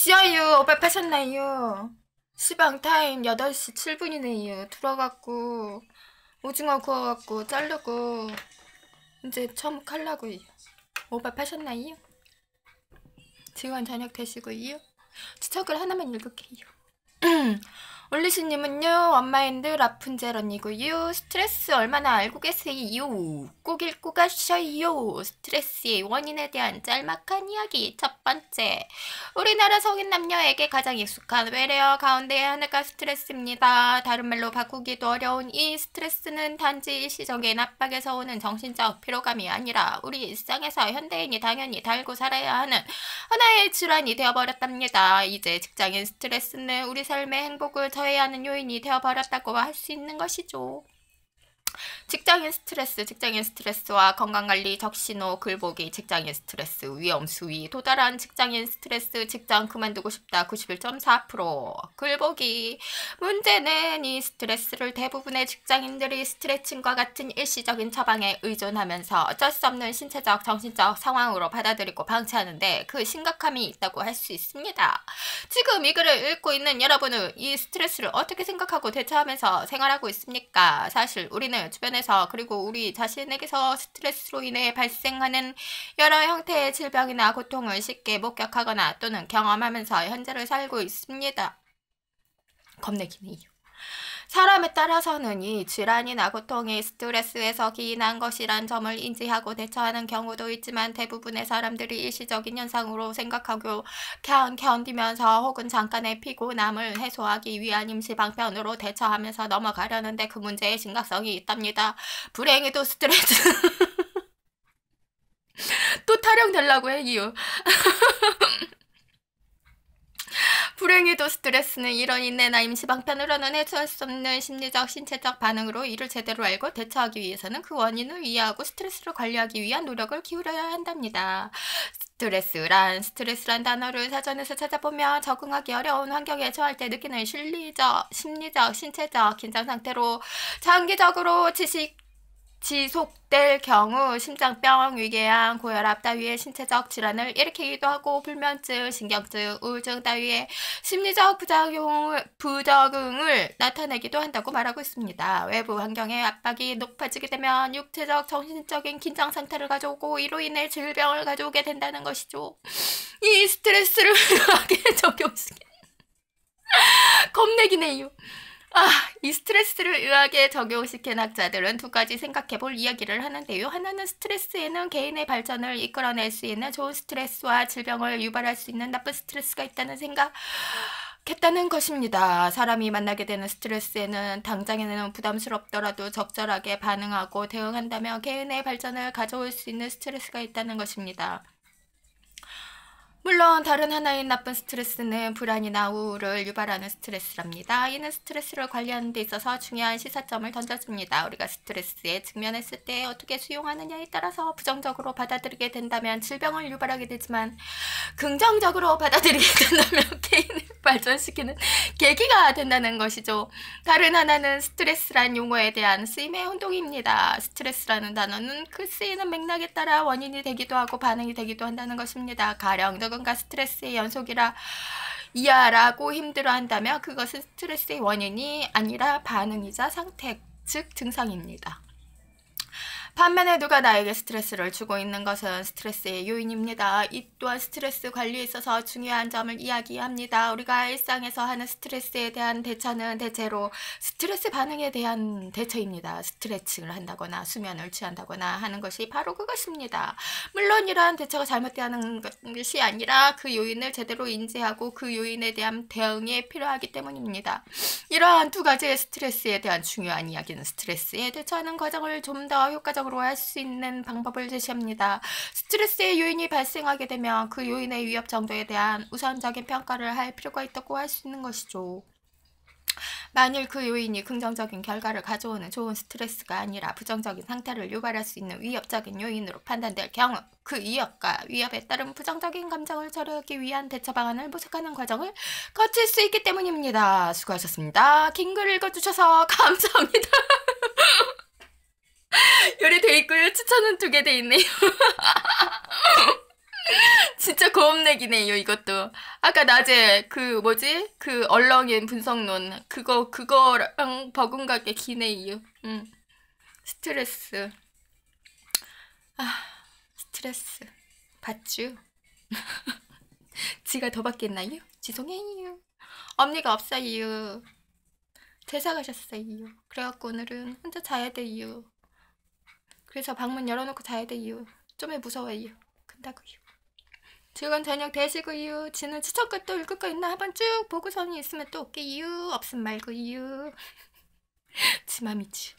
지아유, 오빠 파셨나요? 시방 타임 8시 7분이네요. 들어갖고 오징어 구워갖고 자르고 이제 처음 칼라고요. 오빠 파셨나요? 지금 저녁 되시고요. 추석을 하나만 읽을게요. 올리시님은요, 원마인드 라푼젤 언니고요. 스트레스 얼마나 알고 계세요? 꼭 읽고 가셔요. 스트레스의 원인에 대한 짤막한 이야기. 첫 번째, 우리나라 성인 남녀에게 가장 익숙한 외래어 가운데 하나가 스트레스입니다. 다른 말로 바꾸기도 어려운 이 스트레스는 단지 일시적인 압박에서 오는 정신적 피로감이 아니라 우리 일상에서 현대인이 당연히 달고 살아야 하는 하나의 질환이 되어버렸답니다. 이제 직장인 스트레스는 우리 삶의 행복을 저해하는 요인이 되어버렸다고 할 수 있는 것이죠. 직장인 스트레스와 건강관리 적신호 글보기, 직장인 스트레스, 위험 수위, 도달한 직장인 스트레스, 직장 그만두고 싶다 91.4%, 글보기. 문제는 이 스트레스를 대부분의 직장인들이 스트레칭과 같은 일시적인 처방에 의존하면서 어쩔 수 없는 신체적, 정신적 상황으로 받아들이고 방치하는데 그 심각함이 있다고 할 수 있습니다. 지금 이 글을 읽고 있는 여러분은 이 스트레스를 어떻게 생각하고 대처하면서 생활하고 있습니까? 사실 우리는 주변에서 그리고 우리 자신에게서 스트레스로 인해 발생하는 여러 형태의 질병이나 고통을 쉽게 목격하거나 또는 경험하면서 현재를 살고 있습니다. 겁내기네요. 사람에 따라서는 이 질환이나 고통이 스트레스에서 기인한 것이란 점을 인지하고 대처하는 경우도 있지만 대부분의 사람들이 일시적인 현상으로 생각하고 견디면서 혹은 잠깐의 피곤함을 해소하기 위한 임시방편으로 대처하면서 넘어가려는데 그 문제의 심각성이 있답니다. 불행히도 스트레스 또 타령되려고 해요. 불행히도 스트레스는 이런 인내나 임시방편으로는 해소할 수 없는 심리적, 신체적 반응으로 이를 제대로 알고 대처하기 위해서는 그 원인을 이해하고 스트레스를 관리하기 위한 노력을 기울여야 한답니다. 스트레스란 단어를 사전에서 찾아보면 적응하기 어려운 환경에 처할 때 느끼는 심리적, 신체적 긴장 상태로 장기적으로 지속될 경우 심장병, 위궤양, 고혈압 따위의 신체적 질환을 일으키기도 하고 불면증, 신경증, 우울증 따위의 심리적 부적응을 나타내기도 한다고 말하고 있습니다. 외부 환경의 압박이 높아지게 되면 육체적, 정신적인 긴장 상태를 가져오고 이로 인해 질병을 가져오게 된다는 것이죠. 이 스트레스를 의학에 적용시켜 겁내기네요. 이 스트레스를 의학에 적용시킨 학자들은 두 가지 생각해볼 이야기를 하는데요. 하나는 스트레스에는 개인의 발전을 이끌어낼 수 있는 좋은 스트레스와 질병을 유발할 수 있는 나쁜 스트레스가 있다는 생각했다는 것입니다. 사람이 만나게 되는 스트레스에는 당장에는 부담스럽더라도 적절하게 반응하고 대응한다면 개인의 발전을 가져올 수 있는 스트레스가 있다는 것입니다. 물론 다른 하나인 나쁜 스트레스는 불안이나 우울을 유발하는 스트레스랍니다. 이는 스트레스를 관리하는 데 있어서 중요한 시사점을 던져줍니다. 우리가 스트레스에 직면했을 때 어떻게 수용하느냐에 따라서 부정적으로 받아들이게 된다면 질병을 유발하게 되지만 긍정적으로 받아들이게 된다면 개인을 발전시키는 계기가 된다는 것이죠. 다른 하나는 스트레스란 용어에 대한 쓰임의 혼동입니다. 스트레스라는 단어는 그 쓰이는 맥락에 따라 원인이 되기도 하고 반응이 되기도 한다는 것입니다. 가령 누군가 스트레스의 연속이라 이해라고 힘들어한다면 그것은 스트레스의 원인이 아니라 반응이자 상태, 즉 증상입니다. 반면에 누가 나에게 스트레스를 주고 있는 것은 스트레스의 요인입니다. 이 또한 스트레스 관리에 있어서 중요한 점을 이야기합니다. 우리가 일상에서 하는 스트레스에 대한 대처는 대체로 스트레스 반응에 대한 대처입니다. 스트레칭을 한다거나 수면을 취한다거나 하는 것이 바로 그것입니다. 물론 이러한 대처가 잘못되는 것이 아니라 그 요인을 제대로 인지하고 그 요인에 대한 대응이 필요하기 때문입니다. 이러한 두 가지의 스트레스에 대한 중요한 이야기는 스트레스에 대처하는 과정을 좀 더 효과적으로 할 수 있는 방법을 제시합니다. 스트레스의 요인이 발생하게 되면 그 요인의 위협 정도에 대한 우선적인 평가를 할 필요가 있다고 할 수 있는 것이죠. 만일 그 요인이 긍정적인 결과를 가져오는 좋은 스트레스가 아니라 부정적인 상태를 유발할 수 있는 위협적인 요인으로 판단될 경우 그 위협과 위협에 따른 부정적인 감정을 처리하기 위한 대처 방안을 모색하는 과정을 거칠 수 있기 때문입니다. 수고하셨습니다. 긴 글 읽어주셔서 감사합니다. 요리 돼 있고요. 추천은 2개 돼 있네요. 진짜 고음내기네요, 이것도. 아까 낮에 그 뭐지? 그 얼렁인 분석론 그거랑 버금가게 기네요. 스트레스. 아, 스트레스 받쥬? 지가 더 받겠나요? 죄송해요. 엄니가 없어요. 퇴사 가셨어요. 그래갖고 오늘은 혼자 자야 돼요. 그래서 방문 열어놓고 자야 돼요. 좀에 무서워요. 근다고요. 즐거운 저녁 되시고요. 지는 추천글 또 읽을 거 있나 한번 쭉 보고서는 있으면 또 올게요. 없음 말고요. 지 맘이지.